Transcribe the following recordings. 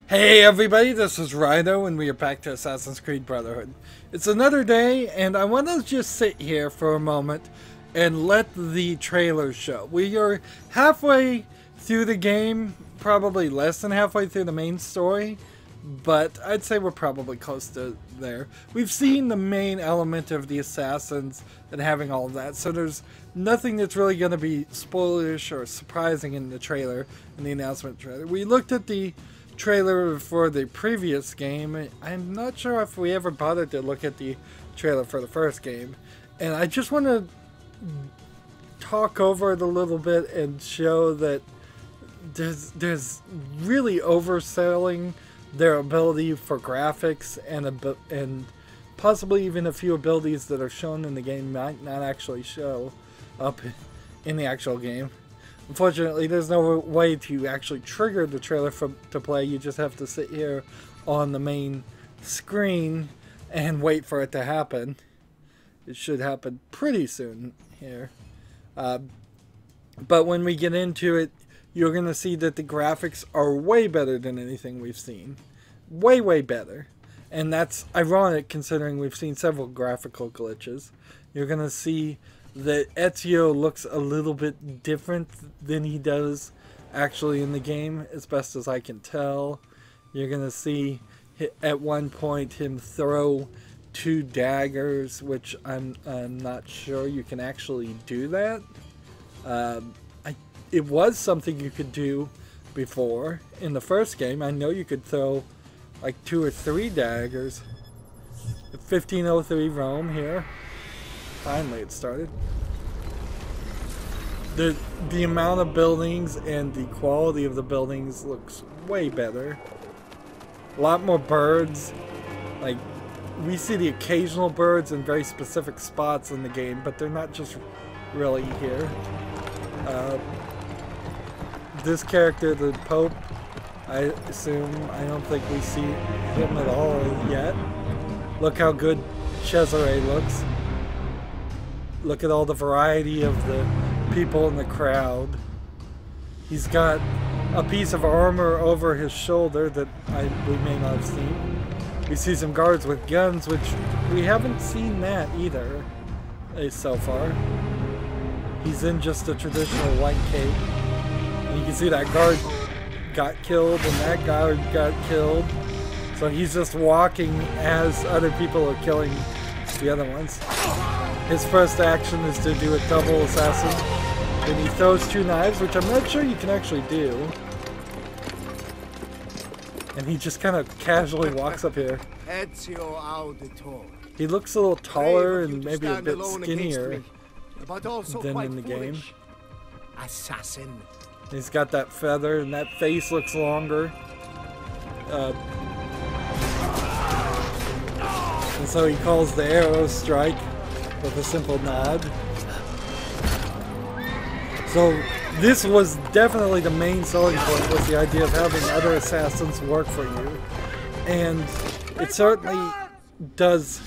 Hey everybody, this is Rydo and we are back to Assassin's Creed Brotherhood. It's another day and I want to just sit here for a moment and let the trailer show. We are halfway through the game, probably less than halfway through the main story, but I'd say we're probably close to there. We've seen the main element of the assassins and having all of that, so there's nothing that's really going to be spoilerish or surprising in the trailer, in the announcement trailer. We looked at the trailer for the previous game. I'm not sure if we ever bothered to look at the trailer for the first game, and I just want to talk over it a little bit and show that there's really overselling their ability for graphics and possibly even a few abilities that are shown in the game might not actually show up in the actual game. Unfortunately, there's no way to actually trigger the trailer to play. You just have to sit here on the main screen and wait for it to happen. It should happen pretty soon here. But when we get into it, you're going to see that the graphics are way better than anything we've seen. Way, way better. And that's ironic considering we've seen several graphical glitches. You're going to see that Ezio looks a little bit different than he does actually in the game, as best as I can tell. You're going to see at one point him throw 2 daggers, which I'm not sure you can actually do that. It was something you could do before in the first game. I know you could throw like 2 or 3 daggers. 1503 Rome here. Finally it started. The amount of buildings and the quality of the buildings looks way better. A lot more birds. Like, we see the occasional birds in very specific spots in the game, but they're not just really here. This character, the Pope, I assume, I don't think we see him at all yet. Look how good Cesare looks. Look at all the variety of the people in the crowd. He's got a piece of armor over his shoulder that we may not have seen. We see some guards with guns, which we haven't seen that either so far. He's in just a traditional white cape. And you can see that guard got killed and that guard got killed. So he's just walking as other people are killing the other ones. His first action is to do a double assassin. Then he throws 2 knives, which I'm not sure you can actually do. And he just kind of casually walks up here. He looks a little taller and maybe a bit skinnier than in the game. Assassin. He's got that feather and that face looks longer. And so he calls the arrow strike with a simple nod. So this was definitely the main selling point, was the idea of having other assassins work for you. And it certainly does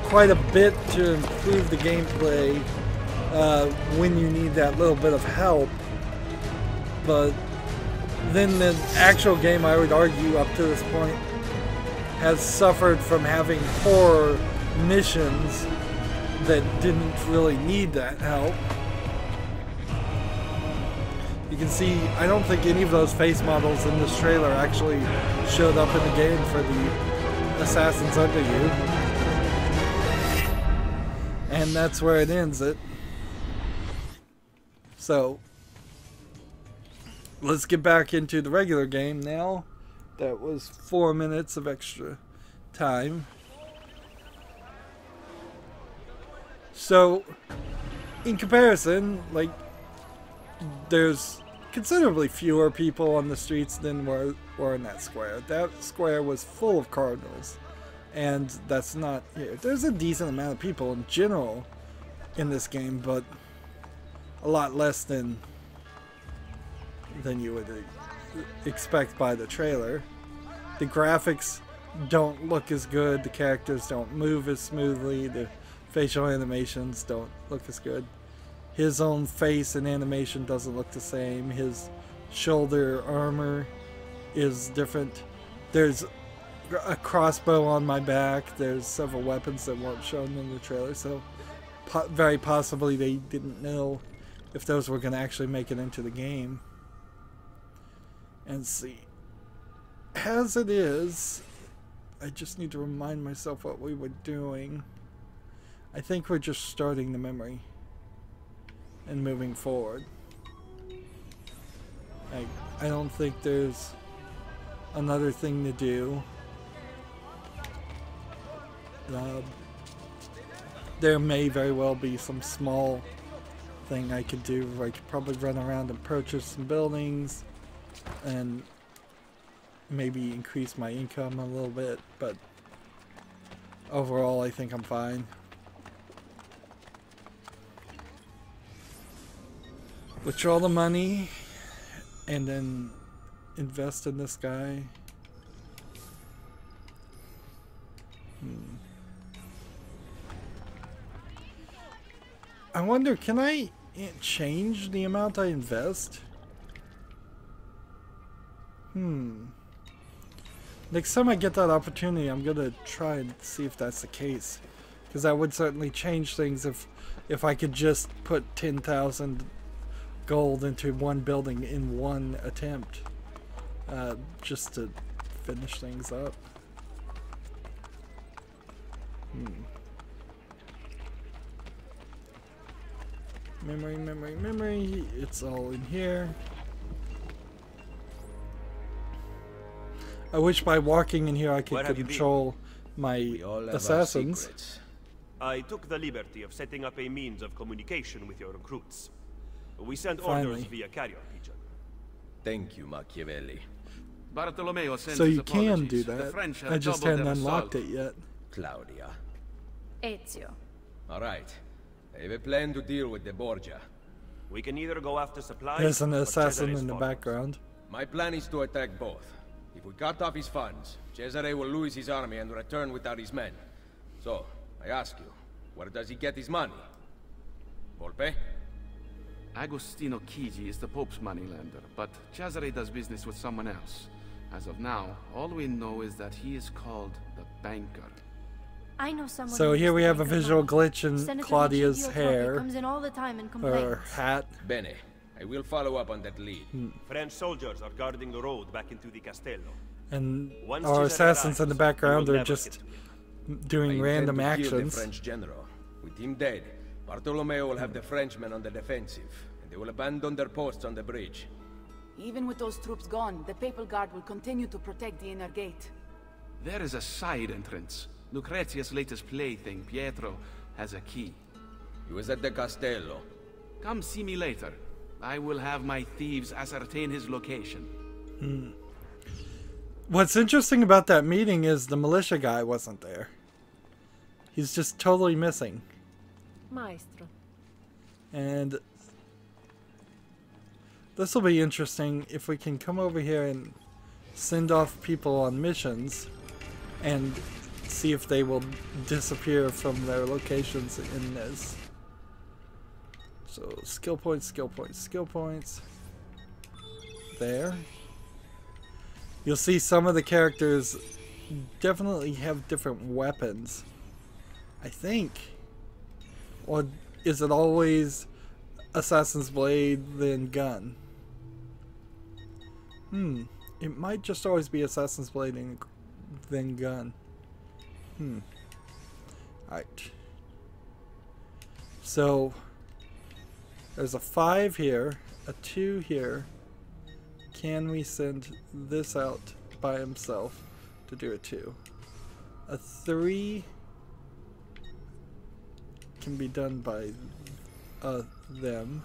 quite a bit to improve the gameplay when you need that little bit of help. But then the actual game, I would argue, up to this point, has suffered from having poor missions that didn't really need that help. You can see, I don't think any of those face models in this trailer actually showed up in the game for the assassins under you. And that's where it ends it. So, let's get back into the regular game now. That was 4 minutes of extra time. So, in comparison, like, there's considerably fewer people on the streets than were in that square. That square was full of cardinals, and that's not here. There's a decent amount of people in general in this game, but a lot less than you would expect by the trailer. The graphics don't look as good, the characters don't move as smoothly, the facial animations don't look as good. His own face and animation doesn't look the same. His shoulder armor is different. There's a crossbow on my back. There's several weapons that weren't shown in the trailer, so very possibly they didn't know if those were going to actually make it into the game. And see, as it is, I just need to remind myself what we were doing. I think we're just starting the memory and moving forward. I don't think there's another thing to do. There may very well be some small thing I could do. I could probably run around and purchase some buildings and maybe increase my income a little bit, but overall I think I'm fine. Withdraw the money and then invest in this guy. I wonder, can I change the amount I invest? Next time I get that opportunity, I'm gonna try and see if that's the case, because that would certainly change things if I could just put 10,000 gold into one building in one attempt, just to finish things up. Memory. It's all in here. I wish by walking in here I could control my assassins. I took the liberty of setting up a means of communication with your recruits. We sent orders via carrier pigeon. Thank you, Machiavelli. Bartolomeo sends so his you can apologies. do The that. French have I just doubled hadn't their unlocked assault. it yet. Claudia. Ezio. All right. I have a plan to deal with the Borgia. We can either go after supplies. There's an or assassin Cesare's in the followers. background. My plan is to attack both. If we cut off his funds, Cesare will lose his army and return without his men. So, I ask you, where does he get his money? Volpe? Agostino Chigi is the Pope's moneylender, but Cesare does business with someone else. As of now, all we know is that he is called the Banker. I know someone. So who here is we the have a banker visual now. glitch in Senator Claudia's Luigi hair, comes in all the time and or complains. hat. Bene. I will follow up on that lead. French soldiers are guarding the road back into the castello. And Once our Cesare assassins in the arrives, background we will are never just get to him. I doing intend random to kill actions. the French general. With him dead, Bartolomeo will have the Frenchmen on the defensive, and they will abandon their posts on the bridge. Even with those troops gone, the Papal Guard will continue to protect the inner gate. There is a side entrance. Lucrezia's latest plaything, Pietro, has a key. He was at the castello. Come see me later. I will have my thieves ascertain his location. What's interesting about that meeting is the militia guy wasn't there. He's just totally missing. Maestro. And this will be interesting if we can come over here and send off people on missions and see if they will disappear from their locations in this. So skill points, skill points, skill points. There. You'll see some of the characters definitely have different weapons. I think. Or is it always Assassin's Blade then gun? It might just always be Assassin's Blade and then gun. Alright. So there's a 5 here, a 2 here. Can we send this out by himself to do a 2? A 3 can be done by them.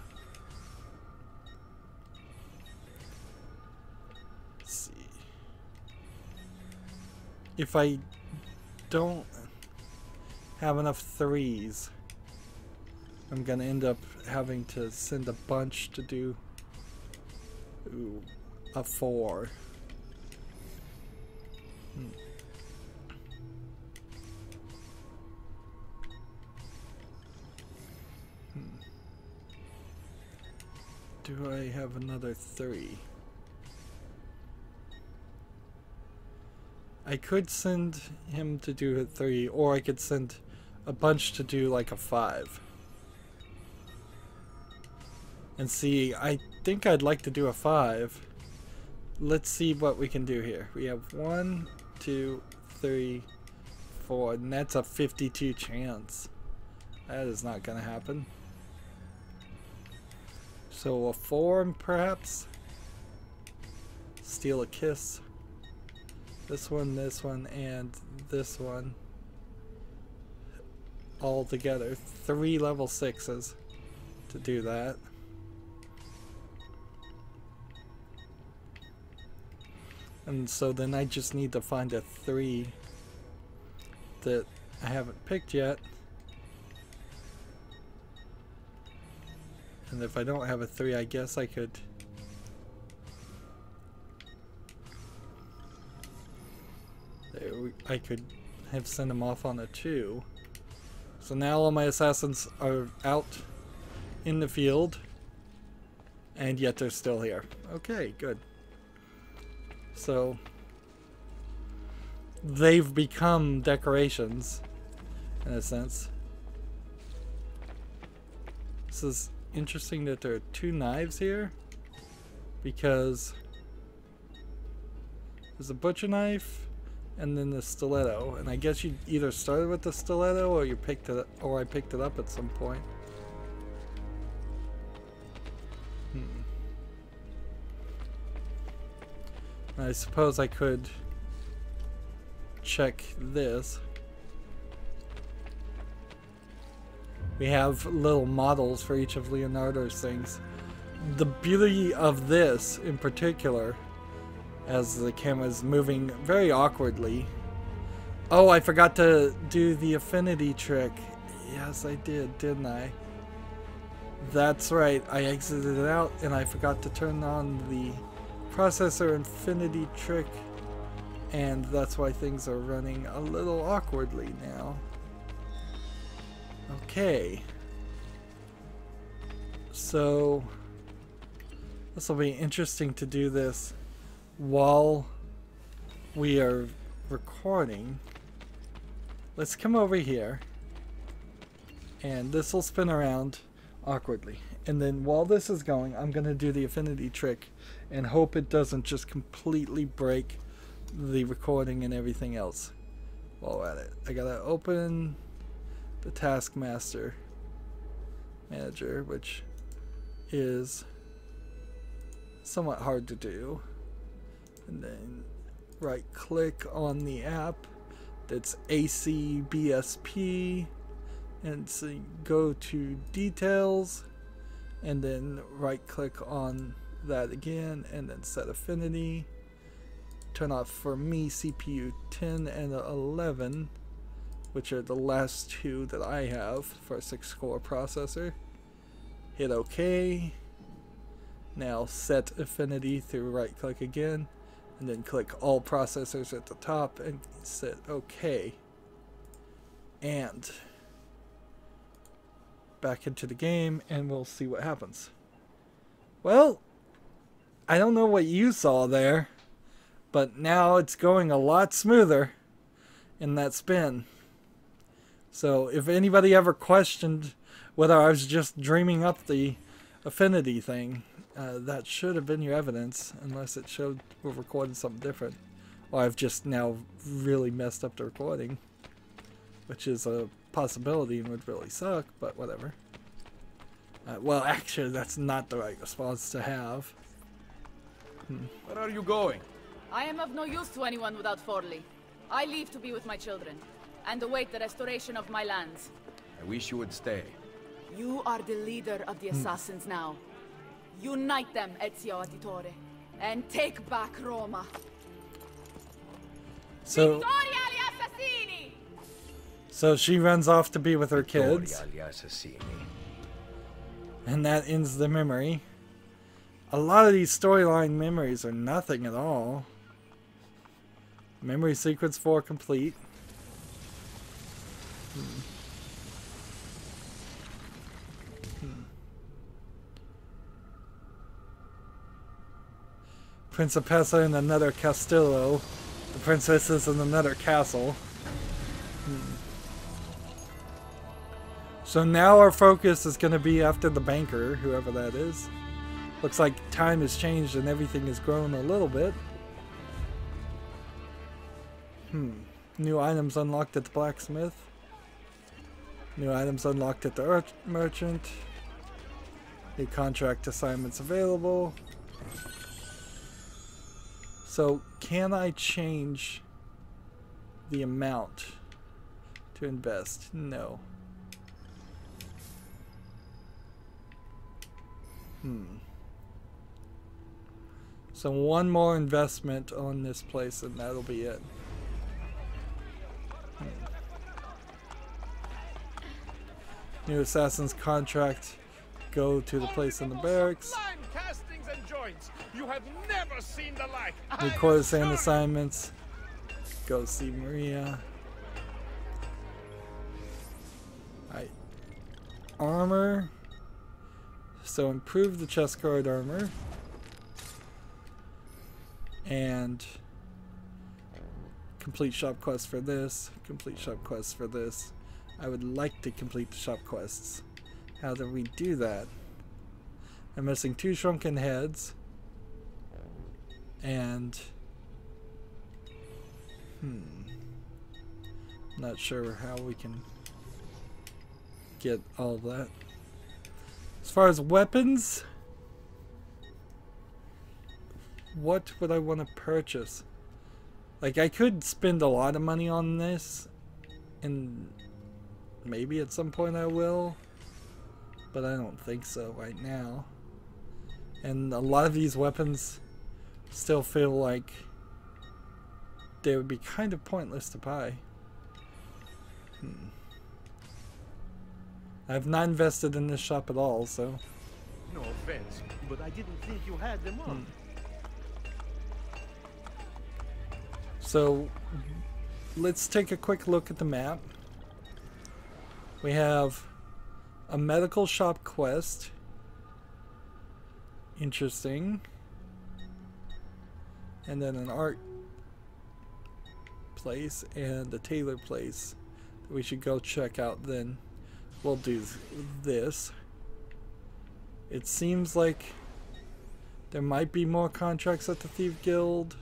Let's see. If I don't have enough 3s, I'm gonna end up having to send a bunch to do a 4. Do I have another 3? I could send him to do a 3, or I could send a bunch to do like a 5. And see, I think I'd like to do a 5. Let's see what we can do here. We have 1, 2, 3, 4, and that's a 52 chance. That is not going to happen. So a 4 perhaps? Steal a kiss. This one, and this one. All together. 3 level 6s to do that. And so then I just need to find a 3 that I haven't picked yet. And if I don't have a 3, I guess I could... I could have sent him off on a 2. So now all my assassins are out in the field. And yet they're still here. Okay, good. So they've become decorations in a sense. This is interesting that there are 2 knives here, because there's a butcher knife and then the stiletto, and I guess you either started with the stiletto or you picked it up, or I picked it up at some point. I suppose I could check this. We have little models for each of Leonardo's things. The beauty of this in particular, as the camera is moving very awkwardly. Oh, I forgot to do the affinity trick. Yes, I did, didn't I? That's right, I exited it out and I forgot to turn on the processor infinity trick, and that's why things are running a little awkwardly now. Okay, so this will be interesting to do this while we are recording. Let's come over here, and this will spin around awkwardly, and then while this is going, I'm going to do the affinity trick and hope it doesn't just completely break the recording and everything else while we're at it. I gotta open the Taskmaster Manager, which is somewhat hard to do, and then right click on the app that's ACBSP, and so go to details, and then right click on that again, and then set affinity, turn off for me CPU 10 and 11, which are the last 2 that I have for a 6-core processor. Hit OK. Now set affinity through right click again, and then click all processors at the top and set OK. And back into the game, and we'll see what happens. Well, I don't know what you saw there, but now it's going a lot smoother in that spin. So if anybody ever questioned whether I was just dreaming up the affinity thing, that should have been your evidence, unless it showed we're recording something different. Or I've just now really messed up the recording, which is a possibility and would really suck, but whatever. Well, actually, that's not the right response to have. Where are you going? I am of no use to anyone without Forli. I leave to be with my children, and await the restoration of my lands. I wish you would stay. You are the leader of the assassins now. Unite them, Ezio Auditore, and take back Roma. So, Vittoria agli assassini! so she runs off to be with her kids, Vittoria agli assassini. and that ends the memory. A lot of these storyline memories are nothing at all. Memory sequence 4 complete. Principessa in another Castillo The princess is in another castle. So now our focus is going to be after the banker, whoever that is. Looks like time has changed and everything has grown a little bit. New items unlocked at the blacksmith. New items unlocked at the merchant. New contract assignments available. So, can I change the amount to invest? No. So one more investment on this place and that'll be it. New assassin's contract. Go to the place in the barracks. Castings and joints. You have never seen the like. New courtesan assignments. Go see Maria. Alright. Armor. So improve the chest guard armor. And complete shop quest for this. Complete shop quest for this. I would like to complete the shop quests. How do we do that? I'm missing 2 shrunken heads. And not sure how we can get all of that. As far as weapons, what would I want to purchase? Like, I could spend a lot of money on this, and maybe at some point I will, but I don't think so right now. And a lot of these weapons still feel like they would be kind of pointless to buy. I've not invested in this shop at all, so. No offense, but I didn't think you had them on. So, let's take a quick look at the map. We have a medical shop quest. Interesting. And then an art place and a tailor place that we should go check out then. We'll do this. It seems like there might be more contracts at the Thief Guild.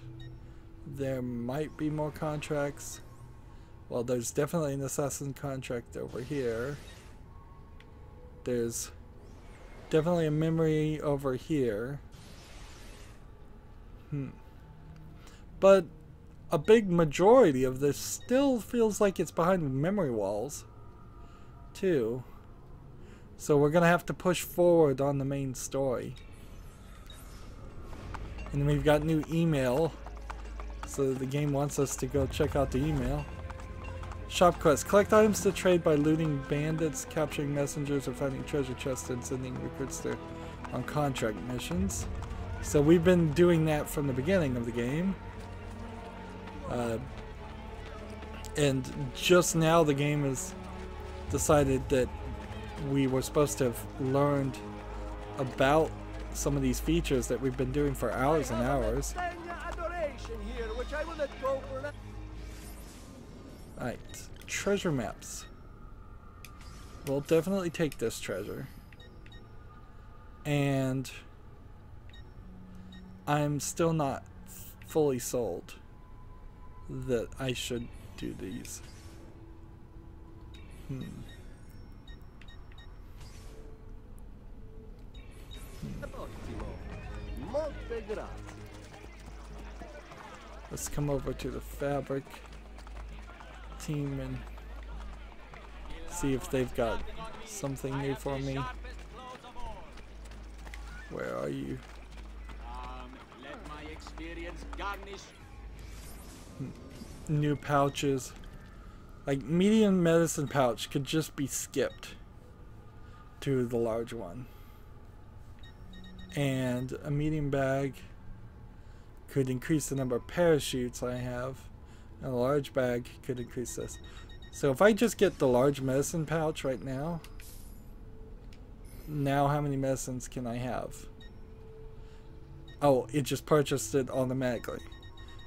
There might be more contracts. Well, there's definitely an assassin contract over here. There's definitely a memory over here. But a big majority of this still feels like it's behind memory walls, too. So we're gonna have to push forward on the main story. And we've got new email. So the game wants us to go check out the email. Shop quest. Collect items to trade by looting bandits, capturing messengers, or finding treasure chests and sending recruits there on contract missions. So we've been doing that from the beginning of the game. And just now the game has decided that we were supposed to have learned about some of these features that we've been doing for hours and hours. Alright, treasure maps. We'll definitely take this treasure. And I'm still not fully sold that I should do these. Let's come over to the fabric team and see if they've got something new for me. Where are you? Let my experience garnish. New pouches. Like, medium medicine pouch could just be skipped to the large one. And a medium bag could increase the number of parachutes I have. And a large bag could increase this. So if I just get the large medicine pouch right now, how many medicines can I have? Oh, it just purchased it automatically.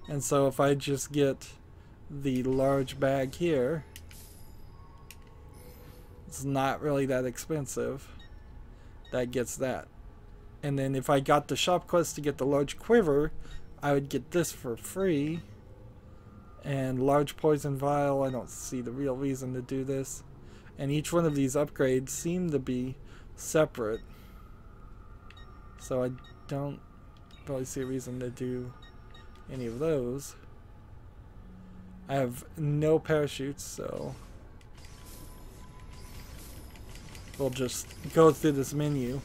And so if I just get the large bag here, it's not really that expensive. That gets that. And then if I got the shop quest to get the large quiver, I would get this for free. And large poison vial, I don't see the real reason to do this. And each one of these upgrades seem to be separate. So I don't really see a reason to do any of those. I have no parachutes, so we'll just go through this menu.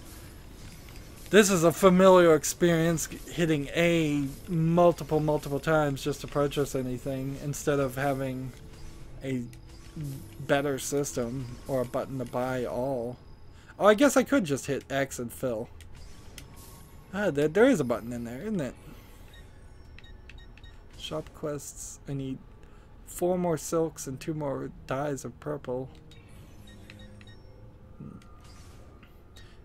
This is a familiar experience, hitting A multiple times just to purchase anything instead of having a better system or a button to buy all. Oh, I guess I could just hit X and fill. Ah, there is a button in there, isn't it? Shop quests. I need 4 more silks and 2 more dyes of purple.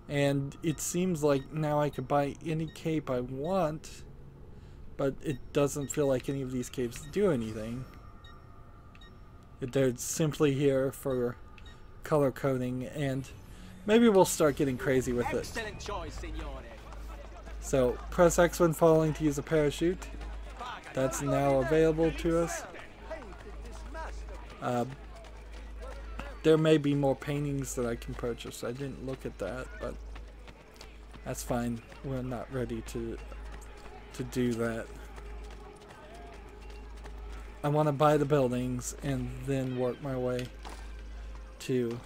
And it seems like now I could buy any cape I want, but it doesn't feel like any of these capes do anything. They're simply here for color coding, and maybe we'll start getting crazy with it. Excellent choice, signore. So press X when falling to use a parachute. That's now available to us. There may be more paintings that I can purchase. I didn't look at that, but that's fine. We're not ready to do that. I want to buy the buildings and then work my way to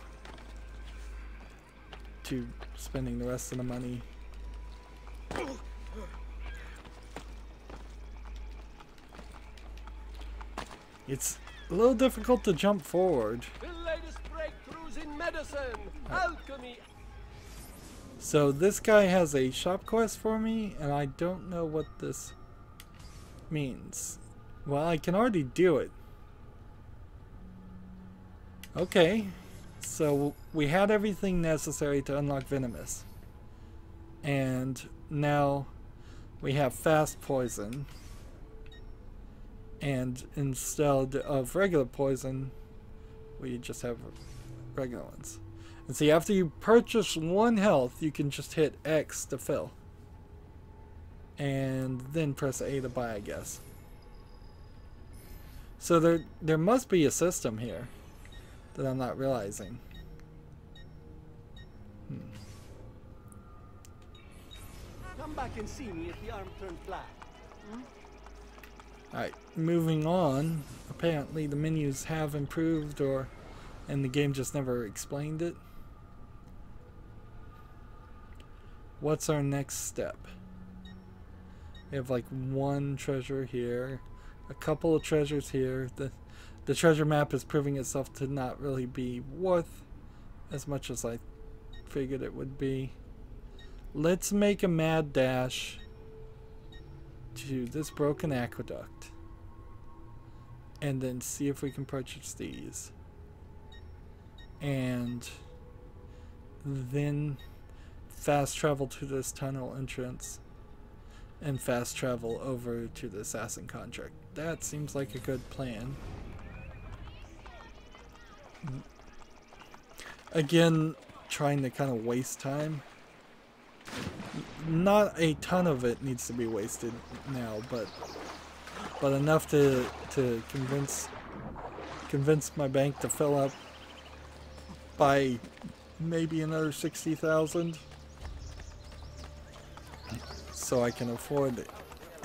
spending the rest of the money. It's a little difficult to jump forward. The latest breakthroughs in medicine, alchemy. So this guy has a shop quest for me, and I don't know what this means. Well, I can already do it. Okay, so we had everything necessary to unlock Venomous. And now we have fast poison. And instead of regular poison, we just have regular ones. And see, after you purchase 1 health, you can just hit X to fill. And then press A to buy, I guess. So there must be a system here that I'm not realizing. Come back and see me if the arm turned black. Alright, moving on. Apparently the menus have improved, and the game just never explained it. What's our next step? We have like 1 treasure here, a couple of treasures here. The treasure map is proving itself to not really be worth as much as I figured it would be. Let's make a mad dash to this broken aqueduct and then see if we can purchase these, and then fast travel to this tunnel entrance and fast travel over to the assassin contract. That seems like a good plan. Again, trying to kind of waste time. Not a ton of it needs to be wasted now, but enough to convince my bank to fill up by maybe another 60,000, so I can afford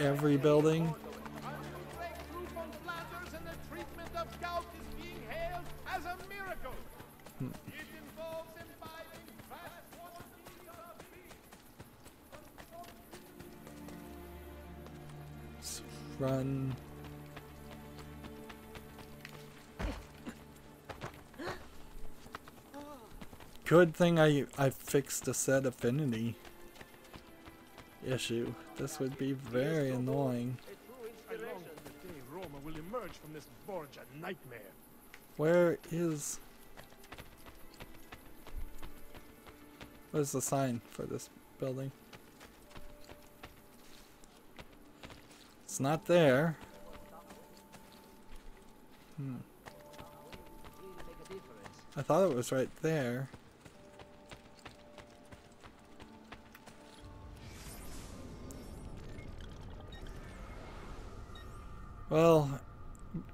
every building. Run. Good thing I fixed the set affinity issue. This would be very annoying. Roma will emerge from this Borgia nightmare. Where's the sign for this building? It's not there. I thought it was right there. Well,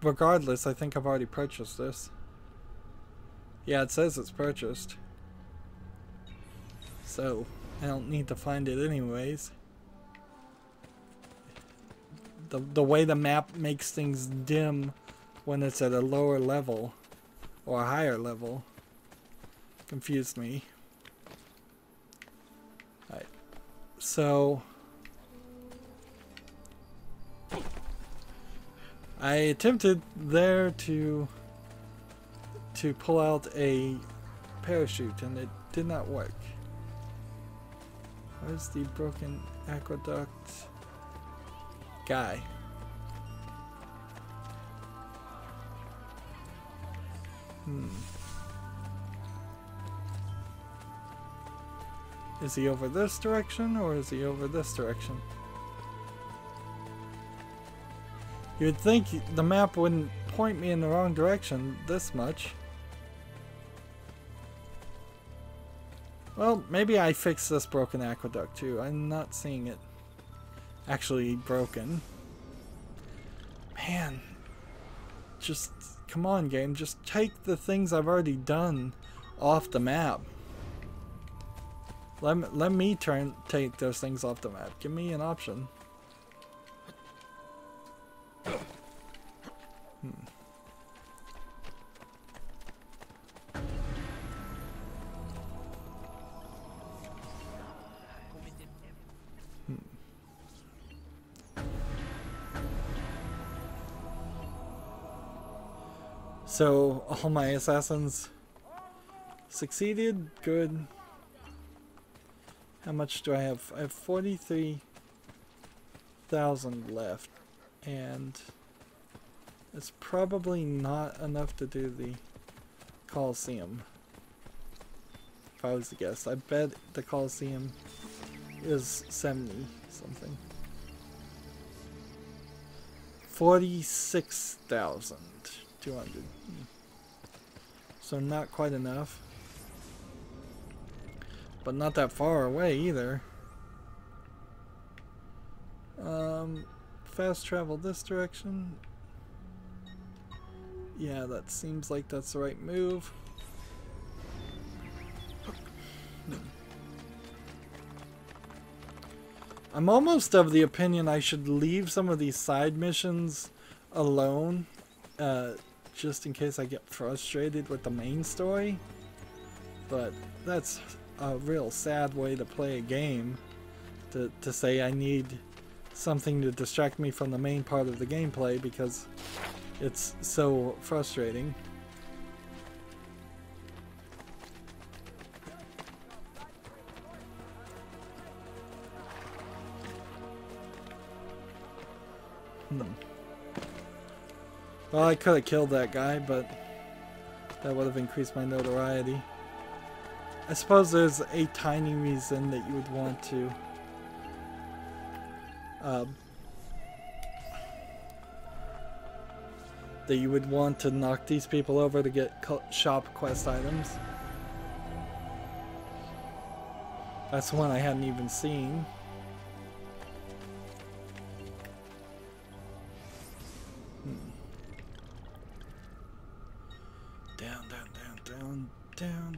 regardless, I think I've already purchased this. Yeah, it says it's purchased. So, I don't need to find it anyways. The way the map makes things dim when it's at a lower level or a higher level confused me. Alright, so I attempted there to pull out a parachute and it did not work. Where's the broken aqueduct guy? Is he over this direction or is he over this direction? You'd think the map wouldn't point me in the wrong direction this much. Well, maybe I fixed this broken aqueduct too. I'm not seeing it actually broken. Man, just come on, game. Just take the things I've already done off the map. Let me take those things off the map. Give me an option. So, all my assassins succeeded. Good. How much do I have? I have 43,000 left. And it's probably not enough to do the Colosseum. If I was to guess. I bet the Colosseum is 70 something. 46,200. So not quite enough. But not that far away either. Fast travel this direction. Yeah, that seems like that's the right move. I'm almost of the opinion I should leave some of these side missions alone, just in case I get frustrated with the main story. But that's a real sad way to play a game, to say I need something to distract me from the main part of the gameplay because it's so frustrating. Well, I could have killed that guy, but that would have increased my notoriety. I suppose there's a tiny reason that you would want to knock these people over to get shop quest items. That's one I hadn't even seen.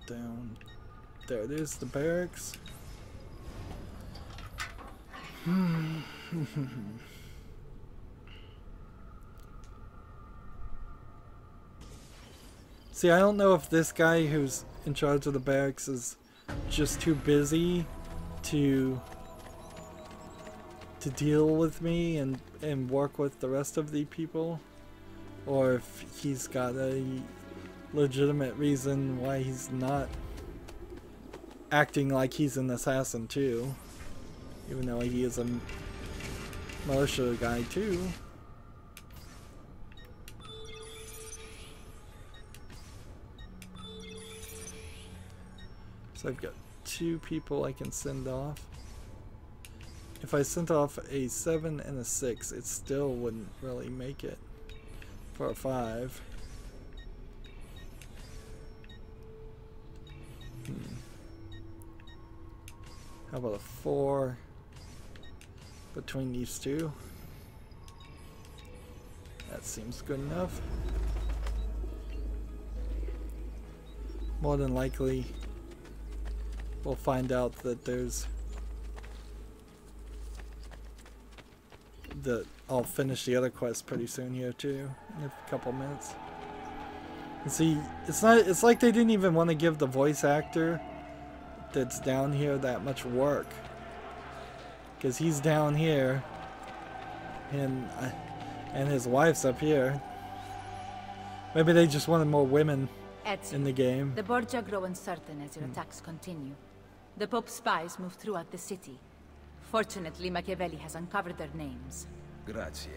Down. There it is, the barracks. See, I don't know if this guy who's in charge of the barracks is just too busy to deal with me and work with the rest of the people, or if he's got a legitimate reason why he's not acting like he's an assassin too, even though he is a militia guy too. So I've got 2 people I can send off. If I sent off a 7 and a 6, it still wouldn't really make it. If for a 5. How about a 4 between these two? That seems good enough. More than likely, we'll find out that there's I'll finish the other quest pretty soon here too, in a couple minutes. And see, it's like they didn't even want to give the voice actor that's down here that much work, because he's down here and his wife's up here. Maybe they just wanted more women Ezio, in the game. the Borgia grow uncertain as your attacks continue. The Pope's spies move throughout the city. Fortunately, Machiavelli has uncovered their names. Grazie.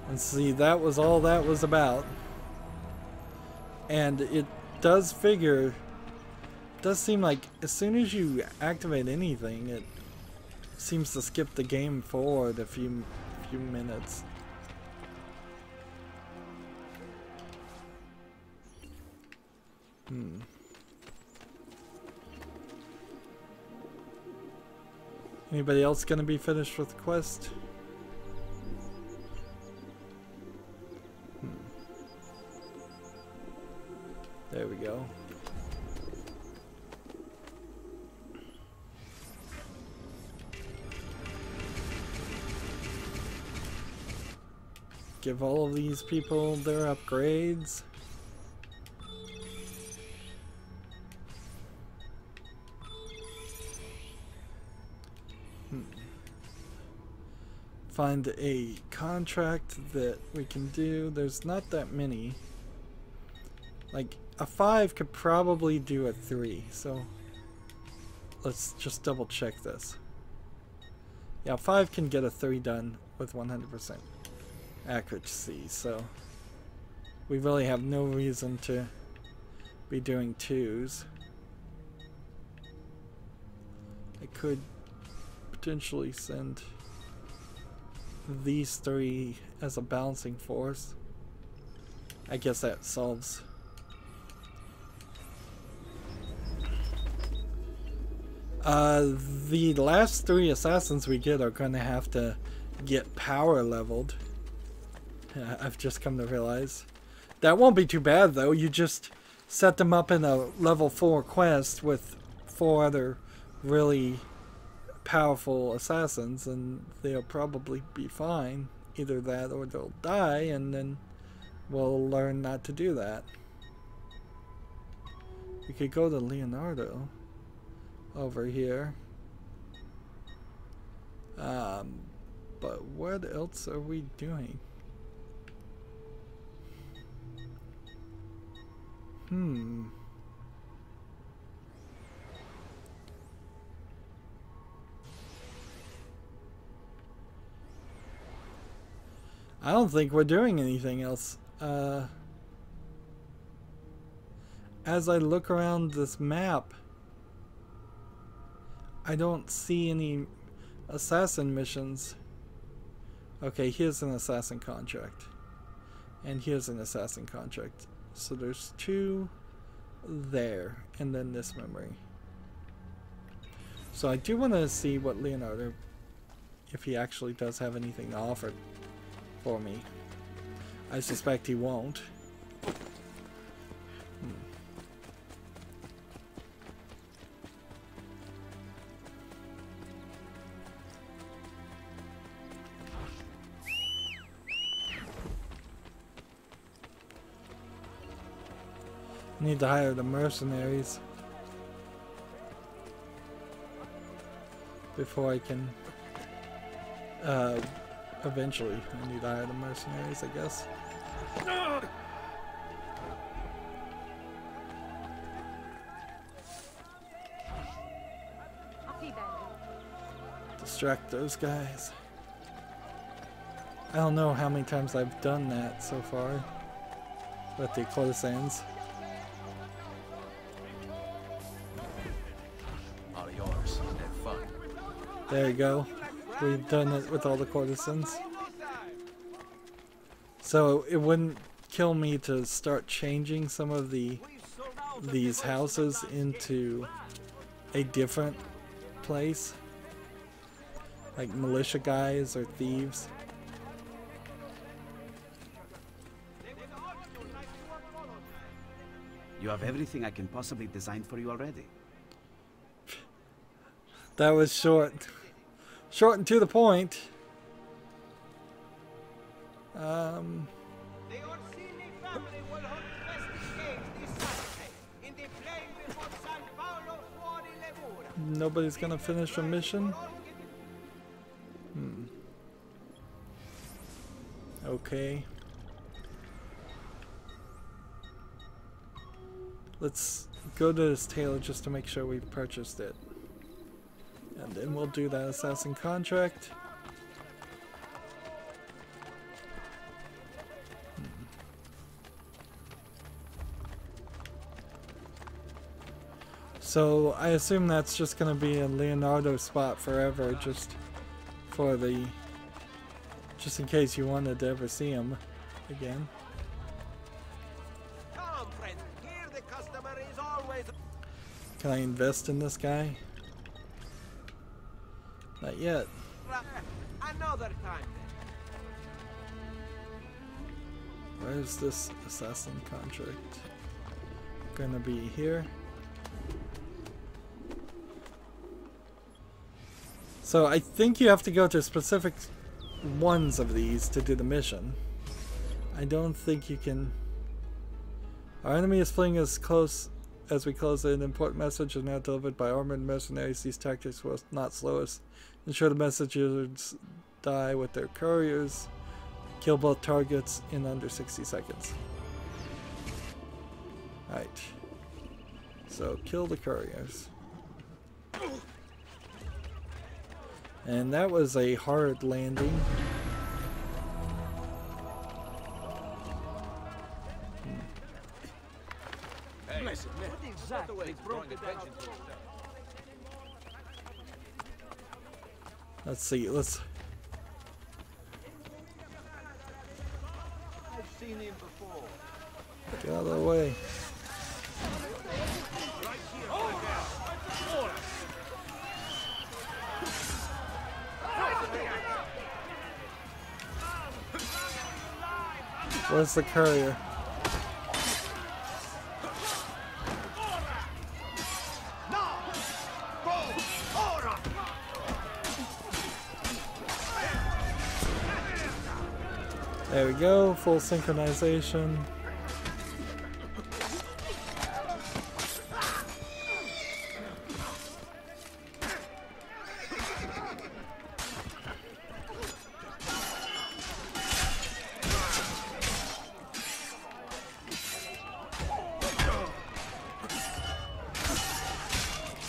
And see, that was all that was about. And it does seem like as soon as you activate anything, it seems to skip the game forward a few minutes. Anybody else gonna be finished with the quest? There we go. Give all of these people their upgrades. Find a contract that we can do. There's not that many. Like, a 5 could probably do a 3, so let's just double check this. Yeah, 5 can get a 3 done with 100% accuracy, so we really have no reason to be doing 2s. I could potentially send these 3 as a balancing force. I guess that solves. The last 3 assassins we get are gonna have to get power leveled. I've just come to realize. That won't be too bad though. You just set them up in a level 4 quest with 4 other really powerful assassins and they'll probably be fine. Either that or they'll die, and then we'll learn not to do that. We could go to Leonardo over here. But what else are we doing? I don't think we're doing anything else. As I look around this map, I don't see any assassin missions. Okay, here's an assassin contract. And here's an assassin contract. So there's 2 there, and then this memory. So I do want to see what Leonardo, if he actually does have anything to offer for me. I suspect he won't. Need to hire the mercenaries before I can eventually I need to hire the mercenaries, I guess. Distract those guys. I don't know how many times I've done that so far with the courtesans. All yours. Have fun. There you go. We've done it with all the courtesans. So it wouldn't kill me to start changing some of these houses into a different place, like militia guys or thieves. You have everything I can possibly design for you already. That was short. Short and to the point. Nobody's gonna finish a mission? Okay. Let's go to this tailor just to make sure we've purchased it. And then we'll do that assassin contract. So I assume that's just going to be a Leonardo spot forever, just for the, just in case you wanted to ever see him again. Come, friend. Here the customer is always. Can I invest in this guy? Not yet. Another time. Where's this assassin contract? Gonna be here. So I think you have to go to specific ones of these to do the mission. I don't think you can... Our enemy is fleeing as close as we close. An important message is now delivered by armored mercenaries. These tactics will not slow us. Ensure the messengers die with their couriers. Kill both targets in under 60 seconds. Alright. So kill the couriers. And that was a hard landing. Hey, what exactly broke it down? Let's see, let's... I've seen him before. Get out of the way. Where's the courier? There we go, full synchronization.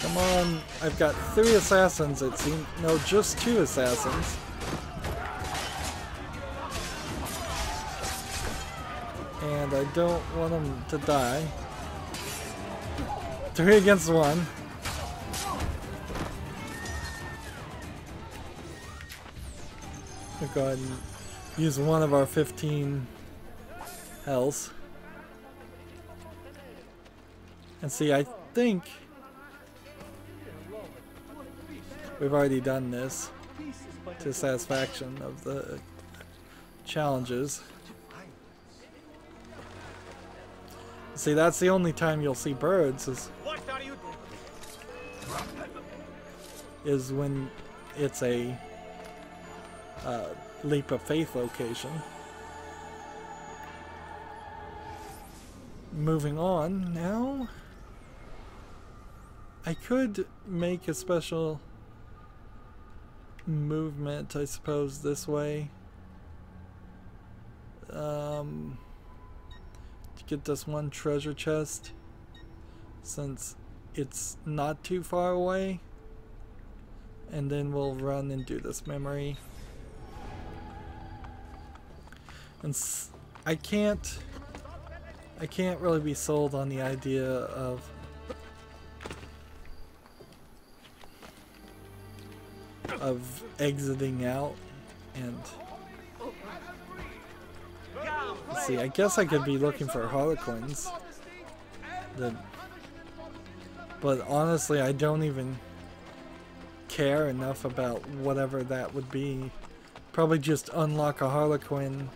Come on, I've got 3 assassins it seems. No, just 2 assassins. And I don't want them to die. 3 against 1. We'll go ahead and use one of our 15 health. And see, I think we've already done this to satisfaction of the challenges. See, that's the only time you'll see birds is when it's a leap of faith location. Moving on now. I could make a special movement, I suppose, this way. To get this one treasure chest, since it's not too far away. And then we'll run and do this memory. And I can't really be sold on the idea of of exiting out and let's see, I guess I could be looking for Harlequins. But honestly, I don't even care enough about whatever that would be. Probably just unlock a Harlequin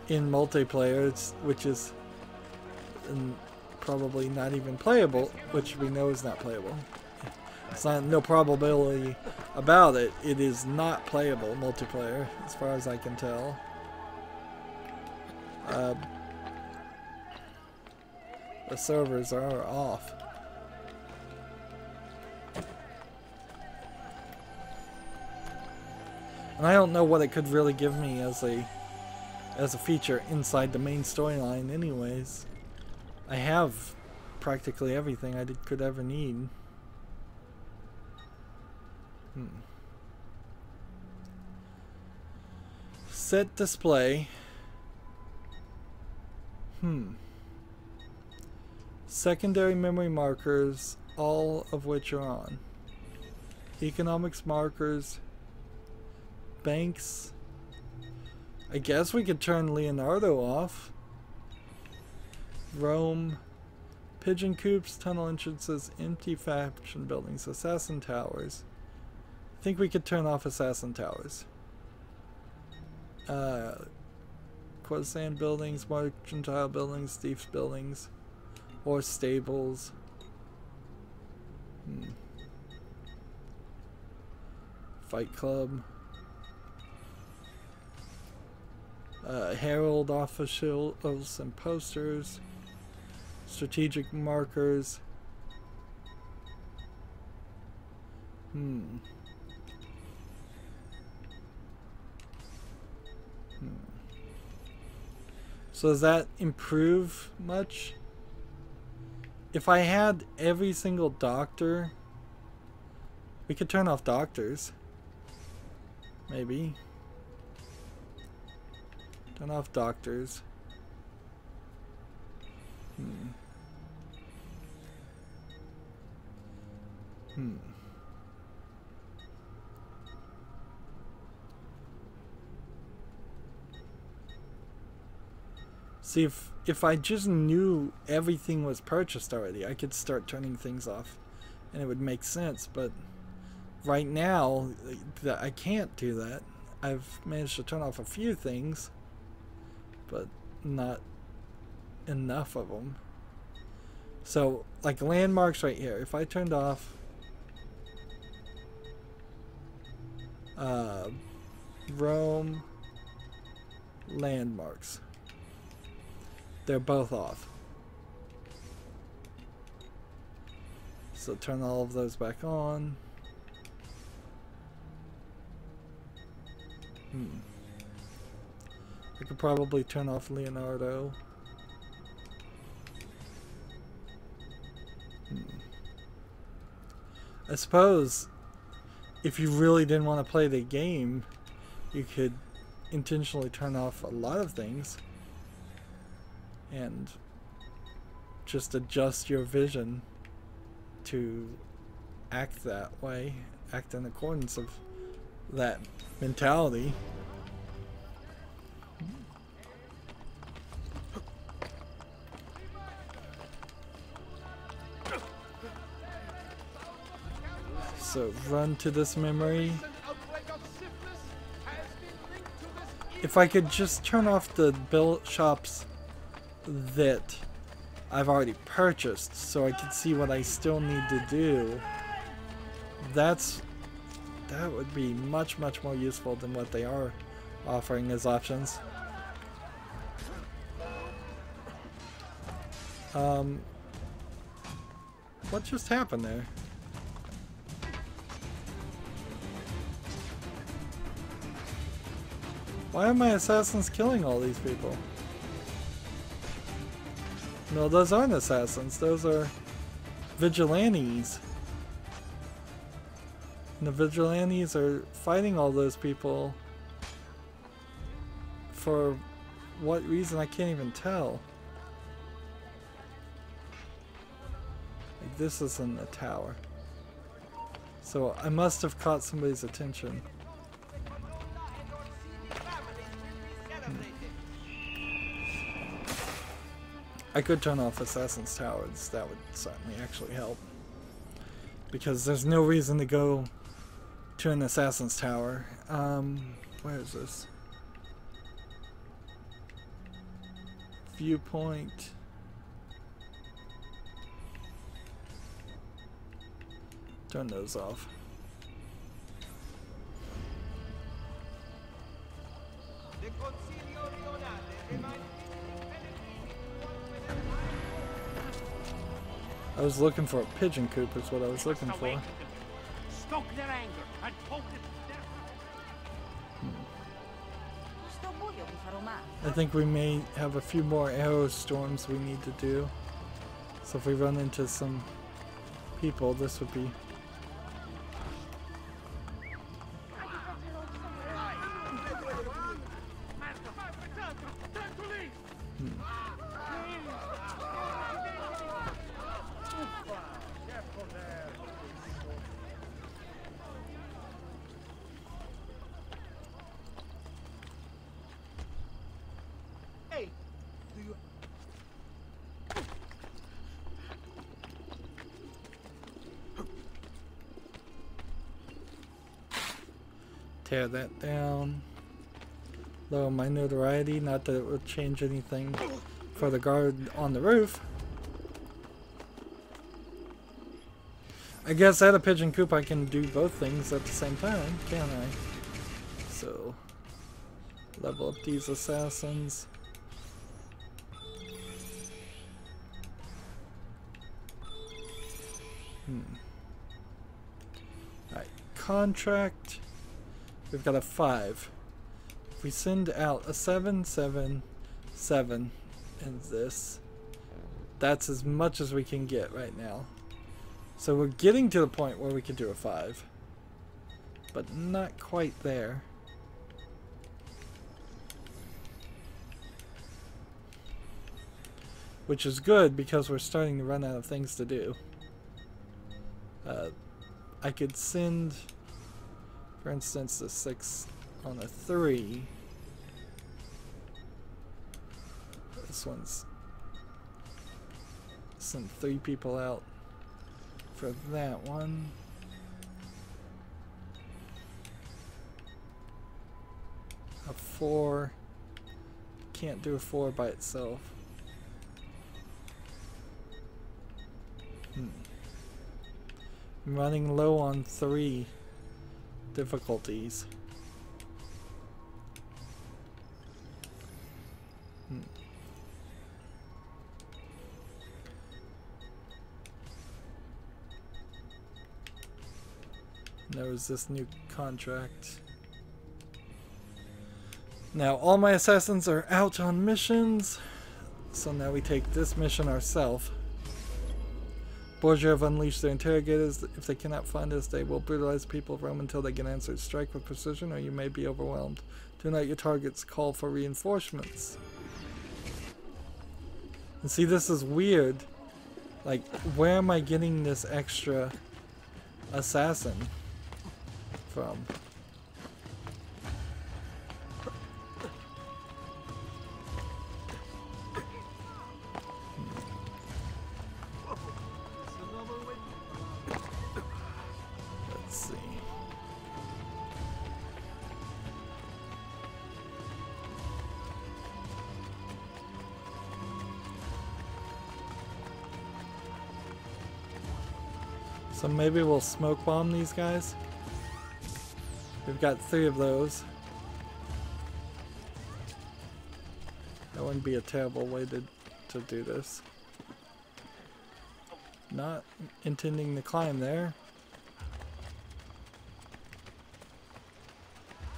in multiplayer, which is probably not even playable, which we know is not playable. It's not no probability about it. It is not playable multiplayer, as far as I can tell. The servers are off. And I don't know what it could really give me as a feature inside the main storyline anyways. I have practically everything I could ever need. Set display. Secondary memory markers, all of which are on. Economics markers. Banks. I guess we could turn Leonardo off. Rome. Pigeon coops, tunnel entrances, empty faction buildings, assassin towers. I think we could turn off assassin towers. Courtesan buildings, mercantile buildings, thieves buildings, horse stables. Fight club. Herald officials and posters. Strategic markers. So does that improve much? If I had every single doctor, we could turn off doctors. Maybe. Turn off doctors. See, if I just knew everything was purchased already, I could start turning things off and it would make sense, but right now I can't do that. I've managed to turn off a few things, but not enough of them. So, like landmarks right here, if I turned off Rome landmarks, they're both off. So turn all of those back on. I could probably turn off Leonardo. I suppose if you really didn't want to play the game, you could intentionally turn off a lot of things and just adjust your vision to act that way, act in accordance of that mentality. So run to this memory. If I could just turn off the bill shops that I've already purchased so I can see what I still need to do, that would be much more useful than what they are offering as options. What just happened there? Why are my assassins killing all these people? No, those aren't assassins. Those are vigilantes. And the vigilantes are fighting all those people for what reason I can't even tell. Like, this isn't a tower. So I must have caught somebody's attention. I could turn off Assassin's Towers. That would certainly actually help. Because there's no reason to go to an Assassin's Tower. Where is this? Viewpoint. Turn those off. I was looking for a pigeon coop is what I was looking for. Stoke their anger and poke it I think we may have a few more arrow storms we need to do. So if we run into some people, this would be... Tear that down. Lower my notoriety, not that it would change anything for the guard on the roof. I guess at a pigeon coop I can do both things at the same time, can't I? So, level up these assassins. Alright, contract. We've got a 5. If we send out a 7, 7, 7 in this, that's as much as we can get right now. So we're getting to the point where we could do a 5. But not quite there. Which is good because we're starting to run out of things to do. I could send... For instance, the 6 on a 3. This one's... Send 3 people out for that one. A 4. Can't do a 4 by itself. I'm running low on 3 difficulties. There was this new contract. Now all my assassins are out on missions, so now we take this mission ourselves. Borgia have unleashed their interrogators. If they cannot find us, they will brutalize people of Rome until they get answered. Strike with precision, or you may be overwhelmed. Do not your targets call for reinforcements. And see, this is weird. Like, where am I getting this extra assassin from? So maybe we'll smoke bomb these guys. We've got 3 of those. That wouldn't be a terrible way to do this. Not intending to climb there.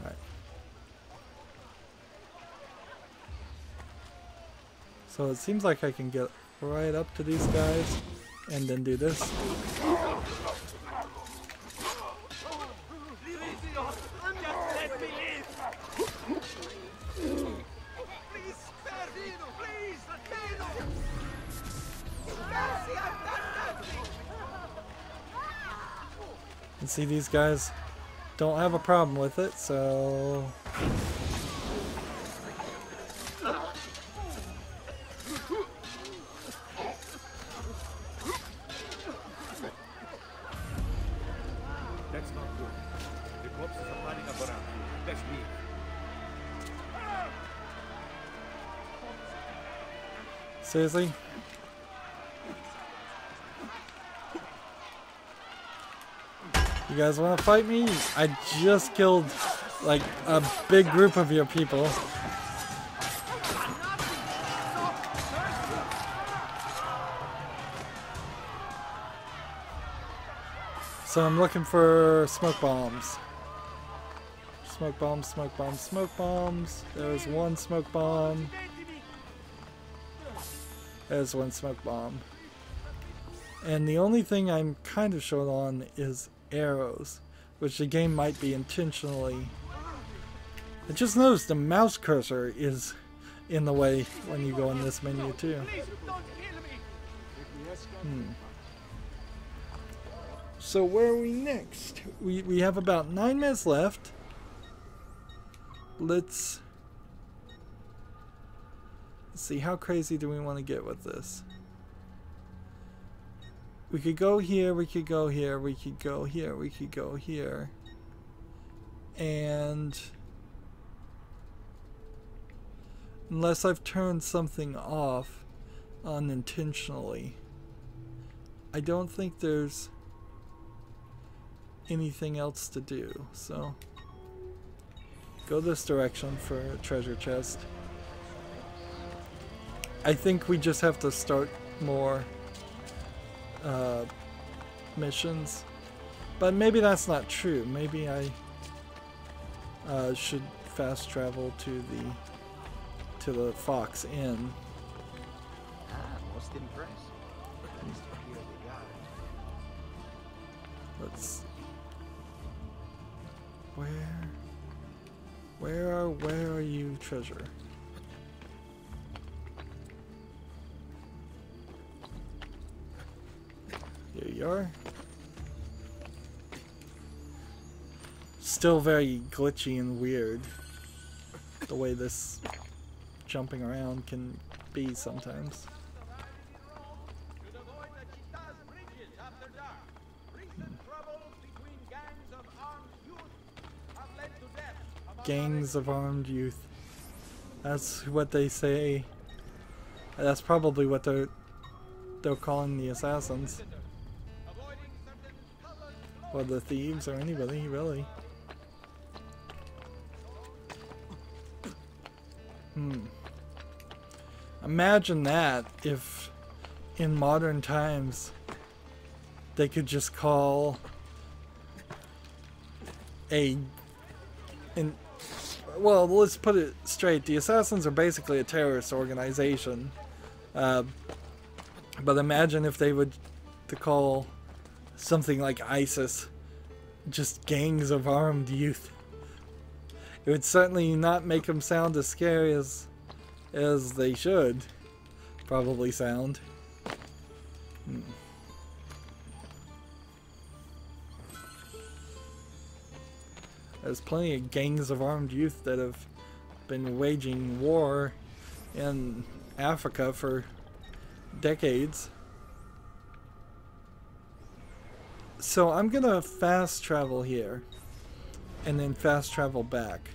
Alright. So it seems like I can get right up to these guys and then do this. And see, these guys don't have a problem with it, so... That's not good. The corpses are piling up around. Let's leave. Seriously? You guys want to fight me? I just killed like a big group of your people. So I'm looking for smoke bombs. Smoke bombs, smoke bombs, smoke bombs. There's one smoke bomb. There's one smoke bomb. And the only thing I'm kind of short on is arrows, which the game might be intentionally. I just noticed the mouse cursor is in the way when you go in this menu too. So where are we next? We have about 9 minutes left. Let's see, how crazy do we want to get with this? We could go here, we could go here, we could go here, we could go here. And unless I've turned something off unintentionally, I don't think there's anything else to do. So go this direction for a treasure chest. I think we just have to start more missions, but maybe that's not true. Maybe I should fast travel to the Fox Inn. Most impressed. Let's. Where are you, treasure? Here you are. Still very glitchy and weird, the way this jumping around can be sometimes. Gangs of armed youth. That's what they say. That's probably what they're calling the assassins. Or the thieves, or anybody, really. Imagine that if in modern times they could just call well, let's put it straight. The assassins are basically a terrorist organization. But imagine if they would to call something like ISIS just gangs of armed youth. It would certainly not make them sound as scary as they should probably sound. There's plenty of gangs of armed youth that have been waging war in Africa for decades. So I'm gonna fast travel here and then fast travel back.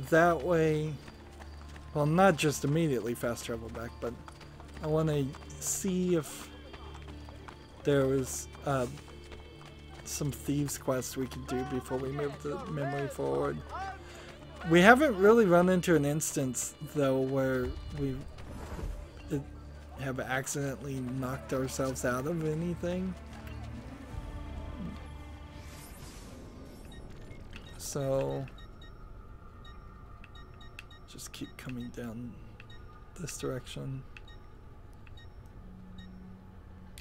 That way, well, not just immediately fast travel back, but I want to see if there was some thieves quests we could do before we move the memory forward. We haven't really run into an instance though where we have accidentally knocked ourselves out of anything. So just keep coming down this direction.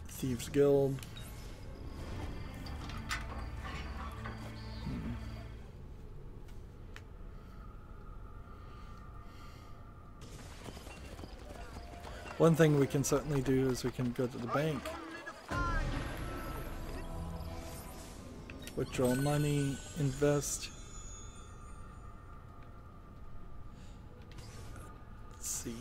Thieves Guild. One thing we can certainly do is we can go to the bank. Withdraw money, invest. Let's see.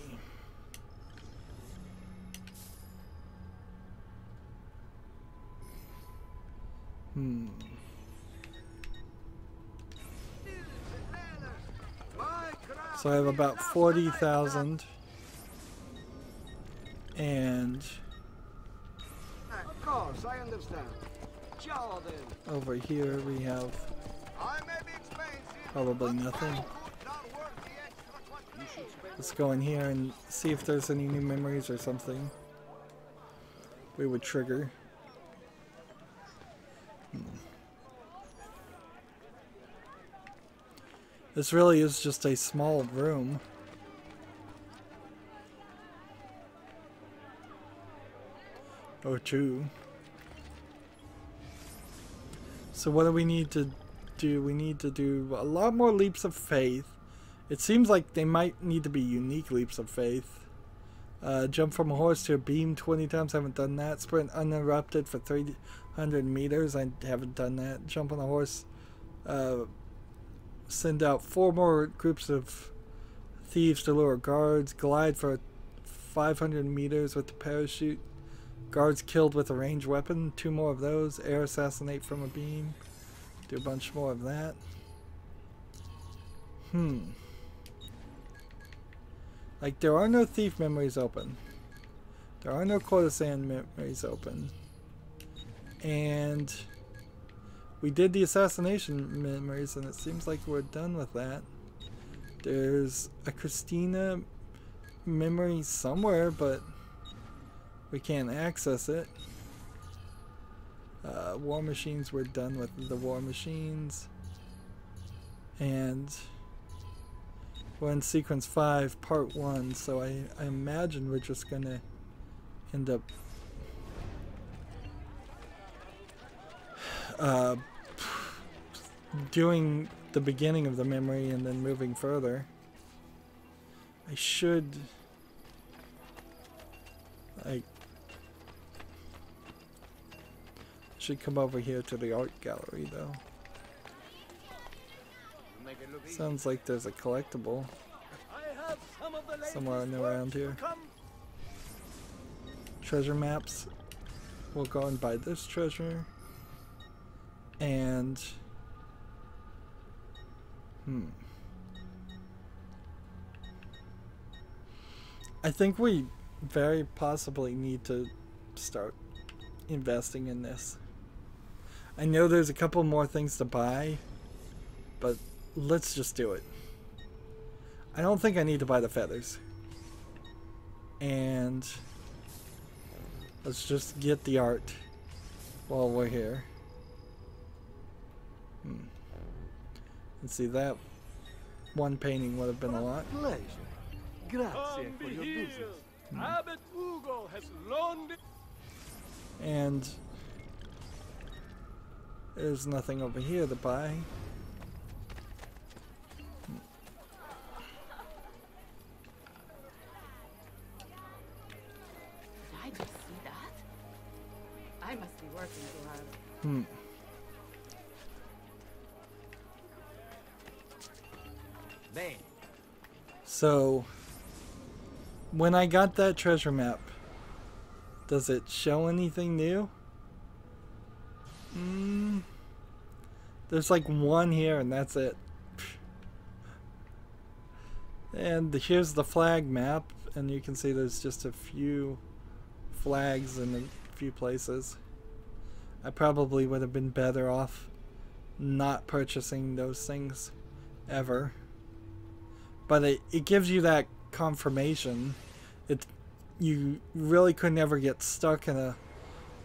So I have about 40,000. And Of course, I understand. Jordan. over here we have probably nothing. Let's go in here and see if there's any new memories or something we would trigger. This really is just a small room. Or two. So what do we need to do? We need to do a lot more leaps of faith. It seems like they might need to be unique leaps of faith. Jump from a horse to a beam 20 times. I haven't done that. Sprint uninterrupted for 300 meters. I haven't done that. Jump on a horse. Send out 4 more groups of thieves to lure guards. Glide for 500 meters with the parachute. Guards killed with a ranged weapon. 2 more of those. Air assassinate from a beam. Do a bunch more of that. Like, there are no thief memories open. There are no courtesan memories open. And we did the assassination memories, and it seems like we're done with that. There's a Christina memory somewhere, but we can't access it. War machines, we're done with the war machines. And we're in sequence 5, part 1, so I imagine we're just gonna end up doing the beginning of the memory and then moving further. I should come over here to the art gallery though. Sounds like there's a collectible somewhere around here. Treasure maps. We'll go and buy this treasure. And I think we very possibly need to start investing in this. I know there's a couple more things to buy, but let's just do it. I don't think I need to buy the feathers. And let's just get the art while we're here. And see, that one painting would have been a lot. Pleasure. Grazie for your business. Abbot Ugo has loaned it. And there's nothing over here to buy. Did I just see that? I must be working too hard. So, when I got that treasure map, does it show anything new? There's like one here and that's it. And here's the flag map, and you can see there's just a few flags in a few places. I probably would have been better off not purchasing those things ever. But it gives you that confirmation. You really could never get stuck in a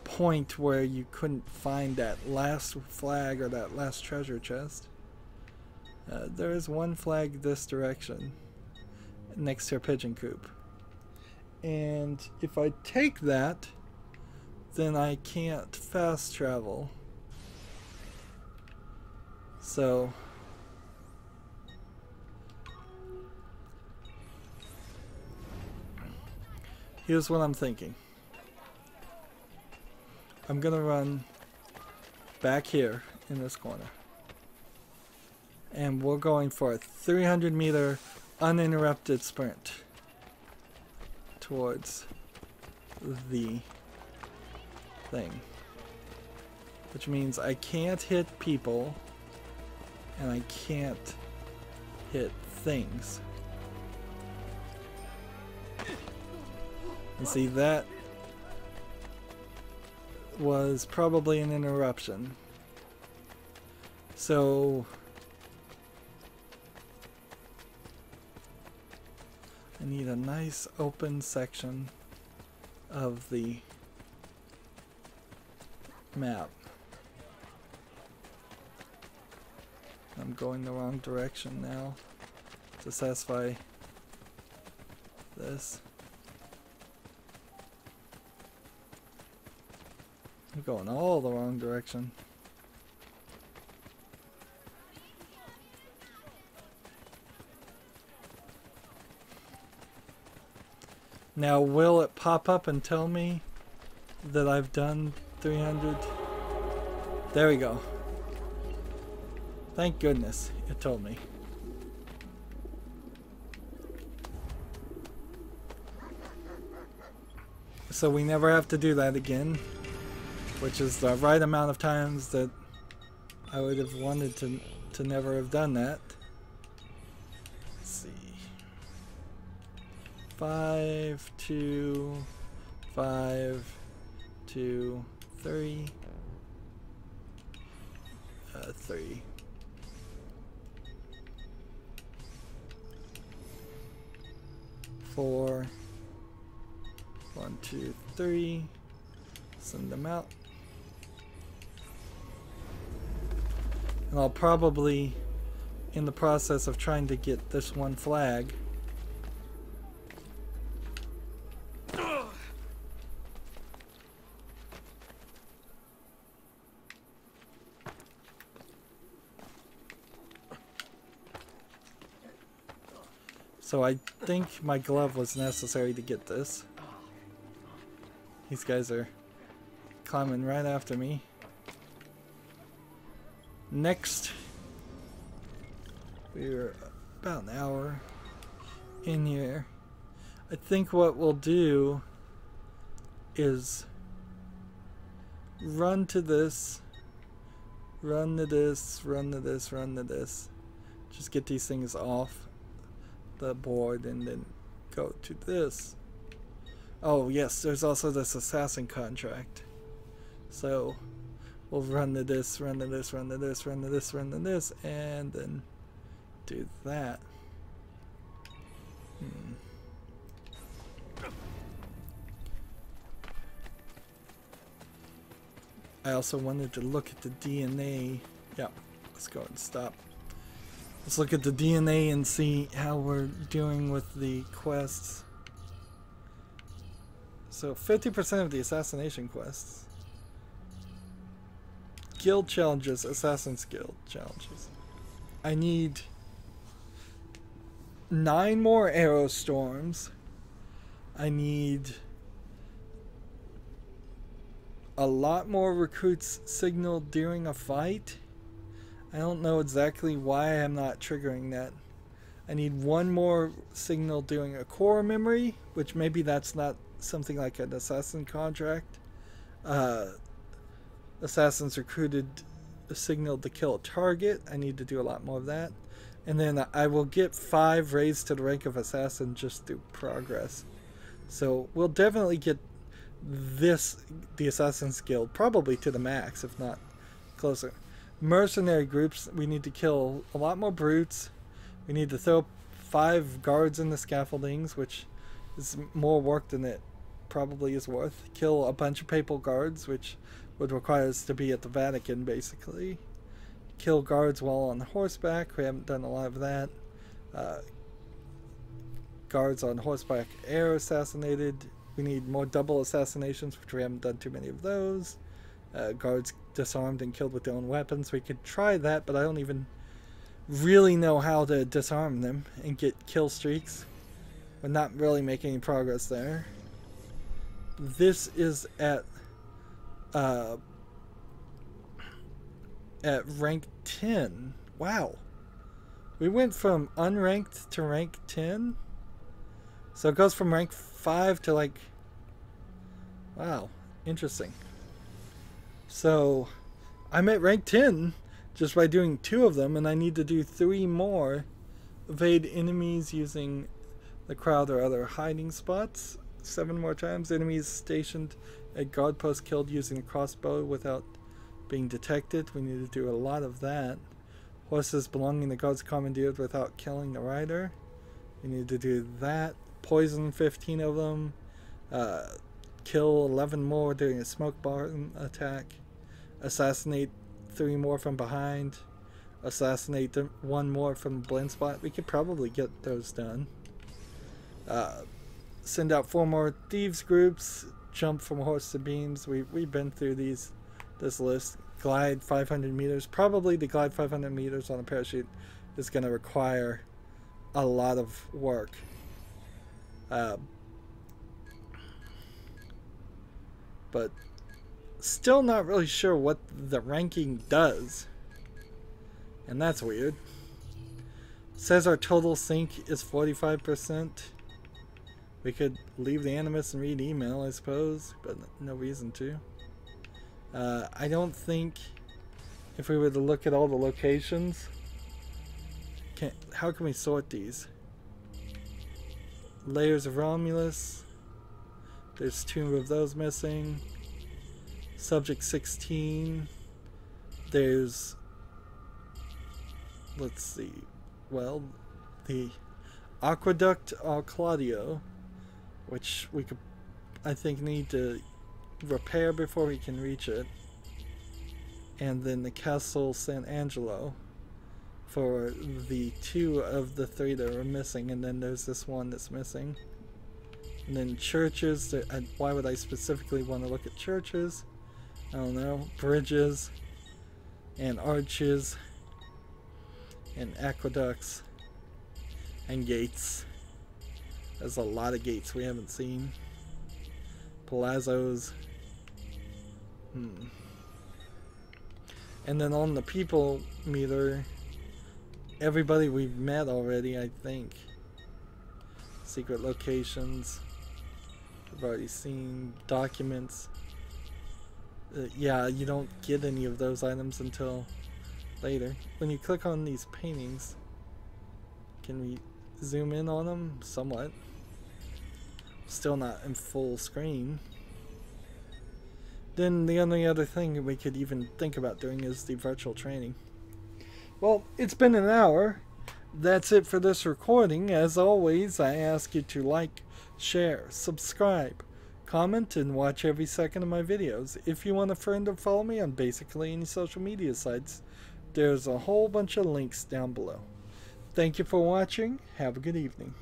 point where you couldn't find that last flag or that last treasure chest. There is one flag this direction next to a pigeon coop. And if I take that, then I can't fast travel. So Here's what I'm thinking. I'm gonna run back here in this corner. And we're going for a 300-meter uninterrupted sprint towards the thing. Which means I can't hit people and I can't hit things. And see, that was probably an interruption. So I need a nice open section of the map. I'm going the wrong direction now to satisfy this. I'm going all the wrong direction. Now, will it pop up and tell me that I've done 300? There we go. Thank goodness it told me. So we never have to do that again, which is the right amount of times that I would have wanted to never have done that. Let's see. 5, 2, 5, 2, 3, 3. 4, 1, 2, 3. Send them out. And I'll probably, in the process of trying to get this one flag, so I think my glove was necessary to get this. These guys are climbing right after me. Next, we're about an hour in here. I think what we'll do is run to this, run to this, run to this, run to this. Just get these things off the board and then go to this. Oh yes, there's also this assassin contract. So we'll run to this, run to this, run to this, run to this, run to this, and then do that. I also wanted to look at the DNA. Yeah, let's go and stop. Let's look at the DNA and see how we're doing with the quests. So 50% of the assassination quests. Guild challenges, Assassin's Guild challenges. I need 9 more arrow storms. I need a lot more recruits signaled during a fight. I don't know exactly why I'm not triggering that. I need 1 more signal during a core memory, which maybe that's not something like an assassin contract. Assassins recruited signaled to kill a target. I need to do a lot more of that. And then I will get 5 raised to the rank of assassin just through progress. So we'll definitely get this, the Assassin's Guild, probably to the max, if not closer. Mercenary groups, we need to kill a lot more brutes. We need to throw 5 guards in the scaffoldings, which is more work than it probably is worth. Kill a bunch of papal guards, which would require us to be at the Vatican, basically. Kill guards while on horseback. We haven't done a lot of that. Guards on horseback air assassinated. We need more double assassinations, which we haven't done too many of those. Guards disarmed and killed with their own weapons. We could try that, but I don't even really know how to disarm them and get kill streaks. We're not really making any progress there. this is at rank 10. Wow. We went from unranked to rank 10. So it goes from rank 5 to like... Wow. Interesting. So I'm at rank 10 just by doing 2 of them, and I need to do 3 more. Evade enemies using the crowd or other hiding spots 7 more times. Enemies stationed at guard post killed using a crossbow without being detected. We need to do a lot of that. Horses belonging to guards commandeered without killing the rider. We need to do that. Poison 15 of them. Kill 11 more during a smoke bomb attack. Assassinate 3 more from behind. Assassinate 1 more from the blind spot. We could probably get those done. Send out 4 more thieves groups. Jump from horse to beams. We've been through this list. Glide 500 meters. Probably the glide 500 meters on a parachute is going to require a lot of work. But still not really sure what the ranking does. And that's weird. Says our total sync is 45%. We could leave the animus and read email, I suppose, but no reason to. I don't think if we were to look at all the locations, how can we sort these? Layers of Romulus. There's 2 of those missing. Subject 16. There's, let's see, well, the Aqueduct al Claudio, which we could, I think, need to repair before we can reach it. And then the Castle San Angelo for the 2 of the 3 that are missing, and then there's this one that's missing. And then churches, why would I specifically want to look at churches? I don't know. Bridges and arches and aqueducts and gates. There's a lot of gates we haven't seen. Palazzos. And then on the people meter, everybody we've met already, I think. Secret locations. We've already seen documents. Yeah, you don't get any of those items until later. When you click on these paintings, can we zoom in on them? Somewhat. Still not in full screen. Then the only other thing we could even think about doing is the virtual training. Well, it's been an hour. That's it for this recording. As always, I ask you to like, share, subscribe, comment, and watch every second of my videos. If you want a friend or follow me on basically any social media sites, there's a whole bunch of links down below. Thank you for watching. Have a good evening.